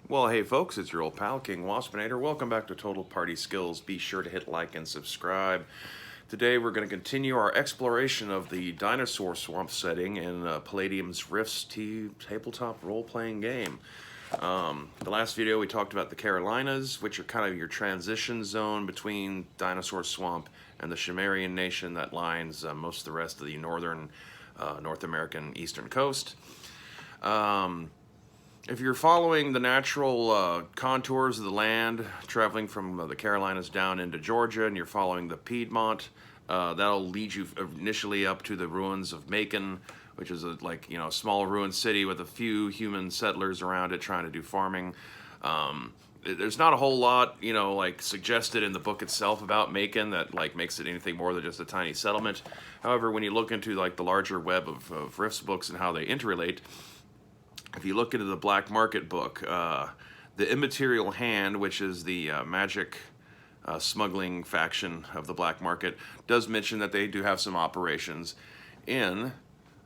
Well, hey folks, it's your old pal, King Waspinator. Welcome back to Total Party Skills. Be sure to hit like and subscribe. Today we're going to continue our exploration of the Dinosaur Swamp setting in Palladium's Rifts tabletop role-playing game. The last video we talked about the Carolinas, which are kind of your transition zone between Dinosaur Swamp and the Cimmerian nation that lines most of the rest of the northern North American eastern coast. If you're following the natural contours of the land, traveling from the Carolinas down into Georgia, and you're following the Piedmont, that'll lead you initially up to the ruins of Macon, which is a small ruined city with a few human settlers around it trying to do farming. There's not a whole lot, suggested in the book itself about Macon that makes it anything more than just a tiny settlement. However, when you look into the larger web of Rift's books and how they interrelate, if you look into the Black Market book, the Immaterial Hand, which is the magic smuggling faction of the Black Market, does mention that they do have some operations in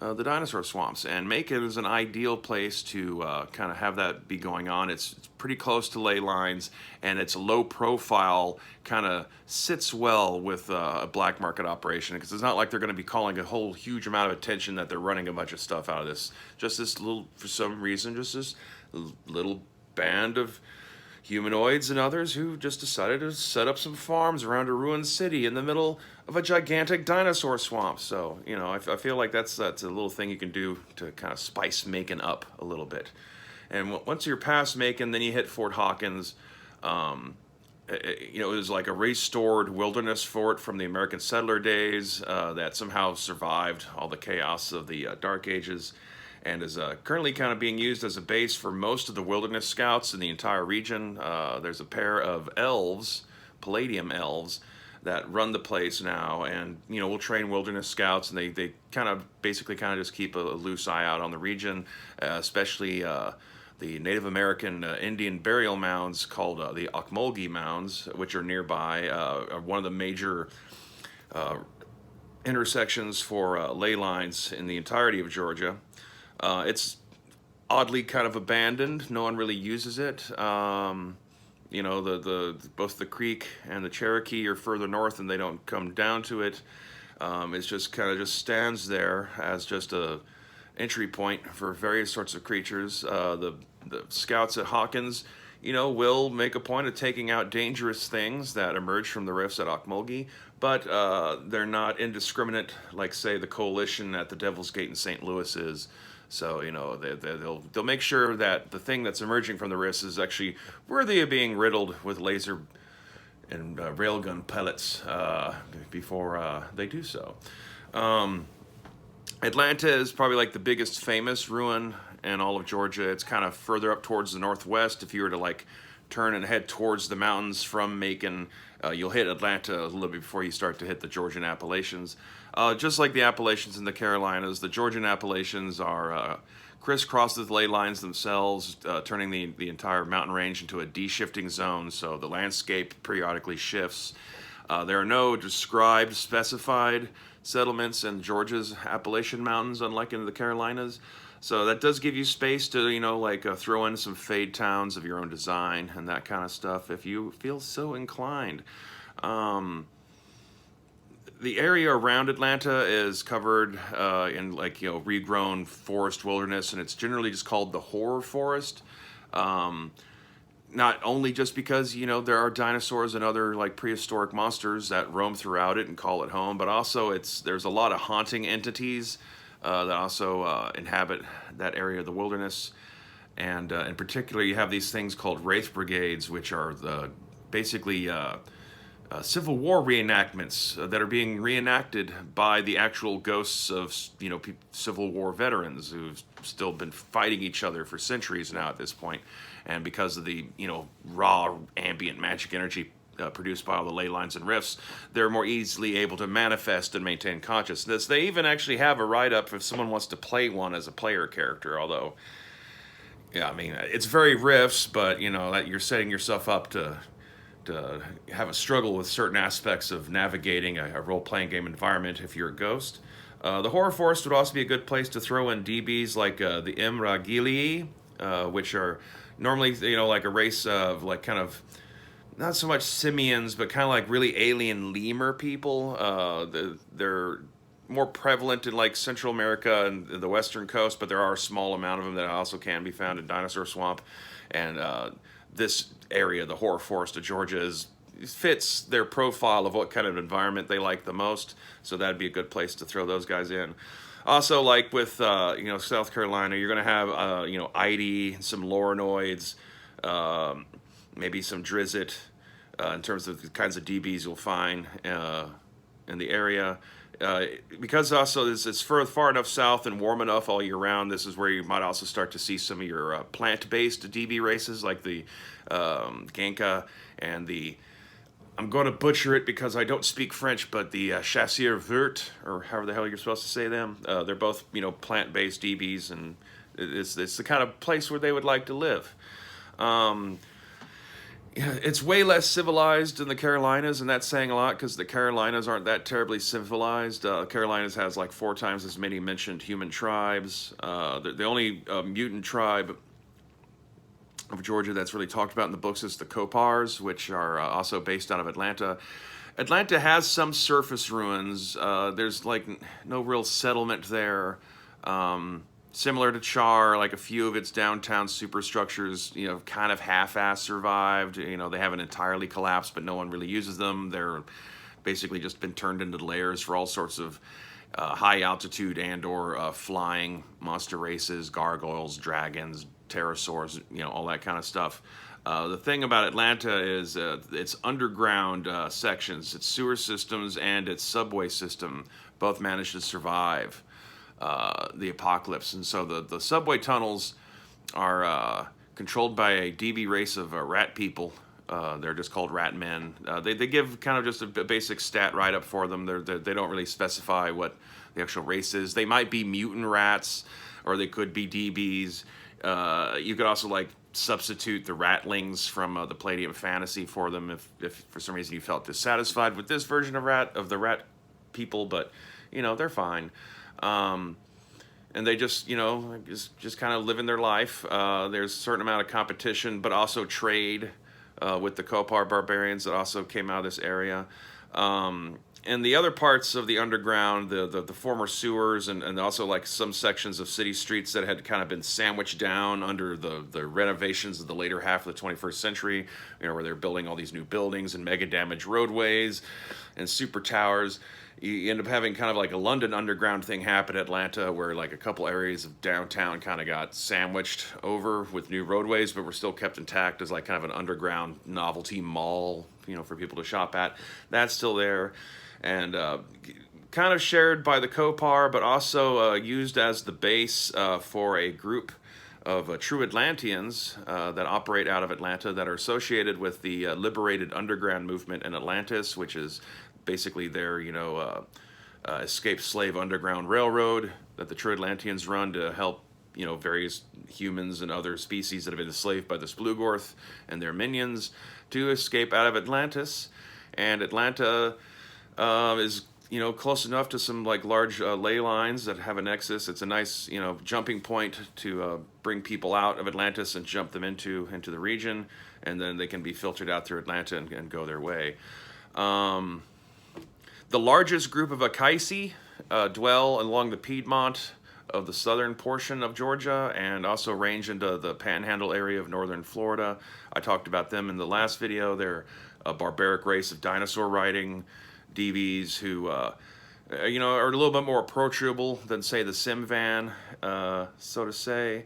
the Dinosaur Swamps. And Macon is an ideal place to kind of have that be going on. It's pretty close to ley lines, and it's low profile, kind of sits well with a black market operation, because it's not like they're going to be calling a whole huge amount of attention that they're running a bunch of stuff out of this. Just this little, for some reason, just this little band of humanoids and others who just decided to set up some farms around a ruined city in the middle of a gigantic dinosaur swamp. So, I feel like that's a little thing you can do to kind of spice Macon up a little bit. And once you're past Macon, then you hit Fort Hawkins. It was like a restored wilderness fort from the American settler days that somehow survived all the chaos of the Dark Ages, and is currently kind of being used as a base for most of the wilderness scouts in the entire region. There's a pair of elves, Palladium elves, that run the place now, and we'll train wilderness scouts, and they kind of basically just keep a loose eye out on the region, especially the Native American Indian burial mounds called the Ocmulgee mounds, which are nearby, are one of the major intersections for ley lines in the entirety of Georgia. It's oddly kind of abandoned. No one really uses it. Both the Creek and the Cherokee are further north, and they don't come down to it. It's just kind of just stands there as just a entry point for various sorts of creatures. The scouts at Hawkins, will make a point of taking out dangerous things that emerge from the rifts at Ocmulgee, but they're not indiscriminate like, say, the Coalition at the Devil's Gate in St. Louis is. So, they'll make sure that the thing that's emerging from the rifts is actually worthy of being riddled with laser and railgun pellets before they do so. Atlanta is probably like the biggest famous ruin in all of Georgia. It's kind of further up towards the northwest. If you were to turn and head towards the mountains from Macon, you'll hit Atlanta a little bit before you start to hit the Georgian Appalachians. Just like the Appalachians in the Carolinas, the Georgian Appalachians are crisscross with ley lines themselves, turning the entire mountain range into a de-shifting zone, so the landscape periodically shifts. There are no described, specified settlements in Georgia's Appalachian Mountains, unlike in the Carolinas. So that does give you space to, throw in some fade towns of your own design and that kind of stuff if you feel so inclined. The area around Atlanta is covered in regrown forest wilderness, and it's generally just called the Horror Forest. Not only just because, there are dinosaurs and other prehistoric monsters that roam throughout it and call it home, but also there's a lot of haunting entities that also inhabit that area of the wilderness. And in particular, you have these things called Wraith Brigades, which are basically Civil War reenactments that are being reenacted by the actual ghosts of Civil War veterans who've still been fighting each other for centuries now at this point. And because of the raw ambient magic energy produced by all the ley lines and rifts, they're more easily able to manifest and maintain consciousness. They even actually have a write-up if someone wants to play one as a player character, although, yeah, I mean, it's very rifts, but that you're setting yourself up to have a struggle with certain aspects of navigating a role-playing game environment if you're a ghost. The Horror Forest would also be a good place to throw in DBs like the Imragilii, which are normally, like a race of like kind of not so much simians, but kind of like really alien lemur people. They're more prevalent in like Central America and the western coast, but there are a small amount of them that also can be found in Dinosaur Swamp. And this area, the horror forest of Georgia, fits their profile of what kind of environment they like the most. So that'd be a good place to throw those guys in. Also, like with South Carolina, you're going to have Idy, some Lorinoids, maybe some Drizzt, in terms of the kinds of DBs you'll find in the area. Because also it's far enough south and warm enough all year round, this is where you might also start to see some of your plant-based DB races, like the Genka and the, I'm going to butcher it because I don't speak French, but the Chasseur Vert, or however the hell you're supposed to say them. They're both, plant-based DBs, and it's the kind of place where they would like to live. It's way less civilized in the Carolinas, and that's saying a lot because the Carolinas aren't that terribly civilized. Carolinas has like 4 times as many mentioned human tribes. The only mutant tribe of Georgia that's really talked about in the books is the Copars, which are also based out of Atlanta. Atlanta has some surface ruins. There's like no real settlement there. Similar to Char, like a few of its downtown superstructures, kind of half-ass survived. They haven't entirely collapsed, but no one really uses them. They're basically just been turned into lairs for all sorts of high altitude and/or flying monster races, gargoyles, dragons, pterosaurs, all that kind of stuff. The thing about Atlanta is its underground sections, its sewer systems, and its subway system both managed to survive the apocalypse. And so the subway tunnels are controlled by a DB race of rat people. They're just called rat men. They give kind of just a basic stat write-up for them. They don't really specify what the actual race is. They might be mutant rats, or they could be DBs. You could also like substitute the ratlings from the Palladium Fantasy for them if for some reason you felt dissatisfied with this version of the rat people, but they're fine. And they just kind of living their life. There's a certain amount of competition, but also trade with the Copar barbarians that also came out of this area. And the other parts of the underground, the former sewers, and also like some sections of city streets that had kind of been sandwiched down under the renovations of the later half of the 21st century, where they're building all these new buildings and mega damaged roadways and super towers. You end up having kind of like a London underground thing happen in Atlanta, where like a couple areas of downtown kind of got sandwiched over with new roadways, but were still kept intact as like kind of an underground novelty mall, for people to shop at. That's still there, and kind of shared by the Copar, but also used as the base for a group of true Atlanteans that operate out of Atlanta that are associated with the Liberated Underground movement in Atlantis, which is basically their, escaped slave underground railroad that the true Atlanteans run to help, various humans and other species that have been enslaved by the Splugorth and their minions to escape out of Atlantis. And Atlanta is, close enough to some like large ley lines that have a nexus. It's a nice, jumping point to bring people out of Atlantis and jump them into the region, and then they can be filtered out through Atlanta and go their way. The largest group of Acaisi dwell along the Piedmont of the southern portion of Georgia and also range into the Panhandle area of northern Florida. I talked about them in the last video. They're a barbaric race of dinosaur riding DBs who, are a little bit more approachable than, say, the Simvan, so to say.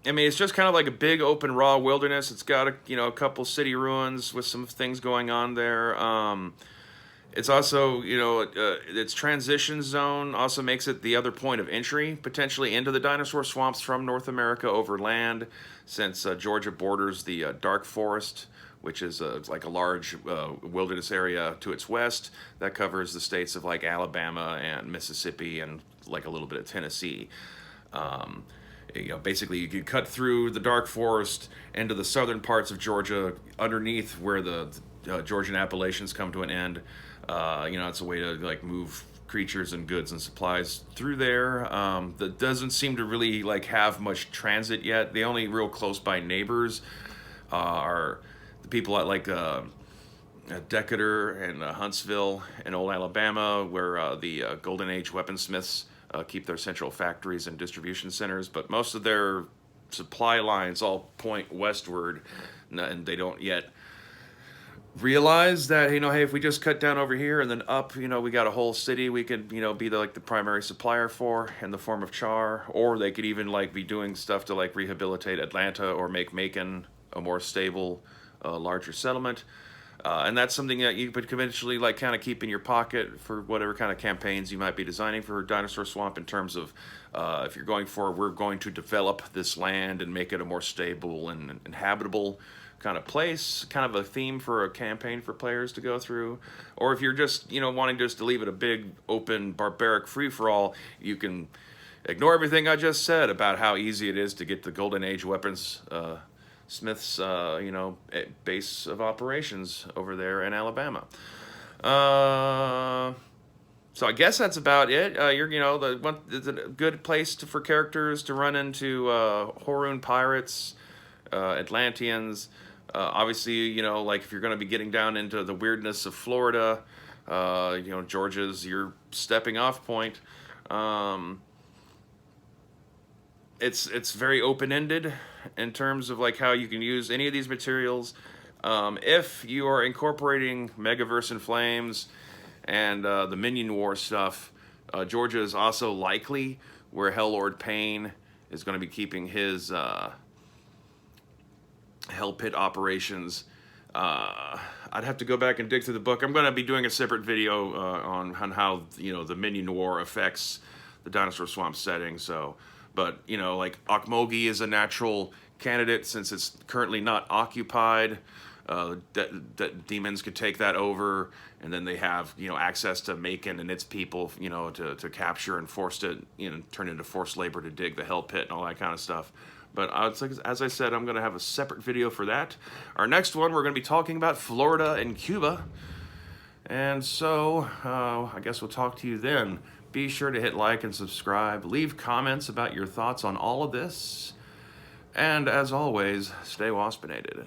It's just kind of like a big open raw wilderness. It's got a couple city ruins with some things going on there. It's also, its transition zone also makes it the other point of entry potentially into the dinosaur swamps from North America over land, since Georgia borders the dark forest, which is like a large wilderness area to its west that covers the states of like Alabama and Mississippi and like a little bit of Tennessee. Basically you could cut through the dark forest into the southern parts of Georgia underneath where the Georgian Appalachians come to an end. It's a way to like move creatures and goods and supplies through there. That doesn't seem to really like have much transit yet. The only real close by neighbors are the people at like Decatur and Huntsville and Old Alabama, where the Golden Age weaponsmiths keep their central factories and distribution centers. But most of their supply lines all point westward, and they don't yet realize that, you know, hey, if we just cut down over here and then up, you know, we got a whole city we could, you know, be like the primary supplier for in the form of char. Or they could even like be doing stuff to like rehabilitate Atlanta or make Macon a more stable, larger settlement. And that's something that you could conventionally like kind of keep in your pocket for whatever kind of campaigns you might be designing for Dinosaur Swamp, in terms of if you're going for, we're going to develop this land and make it a more stable and inhabitable kind of place, kind of a theme for a campaign for players to go through. Or if you're just, you know, wanting just to leave it a big, open, barbaric free-for-all, you can ignore everything I just said about how easy it is to get the Golden Age weapons Smith's, you know, base of operations over there in Alabama. So I guess that's about it. You know, it's a good place for characters to run into Horoon pirates, Atlanteans. Obviously, you know, like if you're going to be getting down into the weirdness of Florida, you know, Georgia's your stepping off point. It's very open-ended in terms of like how you can use any of these materials. If you are incorporating Megaverse in Flames and the Minion War stuff, Georgia is also likely where Helllord Payne is going to be keeping his Hell Pit operations. I'd have to go back and dig through the book. I'm going to be doing a separate video on how, you know, the Minion War affects the Dinosaur Swamp setting. So, but, you know, like Ocmulgee is a natural candidate since it's currently not occupied. Demons could take that over, and then they have, you know, access to Macon and its people, you know, to capture and force it, you know, turn into forced labor to dig the Hell Pit and all that kind of stuff. But as I said, I'm going to have a separate video for that. Our next one, we're going to be talking about Florida and Cuba. And so, I guess we'll talk to you then. Be sure to hit like and subscribe. Leave comments about your thoughts on all of this. And as always, stay waspinated.